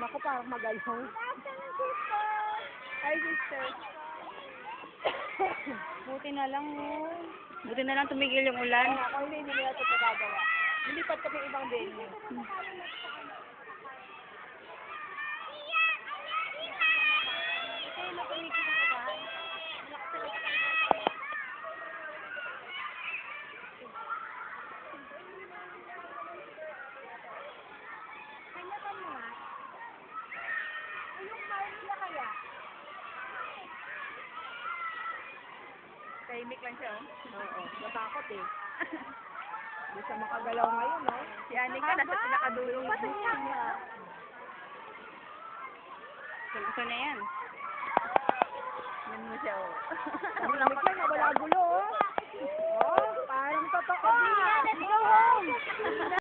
Naku, parang magalaw. Hi, sister. Buti na lang, oh. Buti na lang tumigil yung ulan. Oo, ako hindi nila ito gagawa. Lilipat kami ibang venue. Tahimik lang siya, oh. Oo, natakot eh. Hindi siya makagalaw ngayon, no? Si Anika nasa pinakadulo pa niya. Gusto na yan. Yan mo siya, oh. Tahimik siya, wala gulo, oh. Oh, parang totoo. Go home!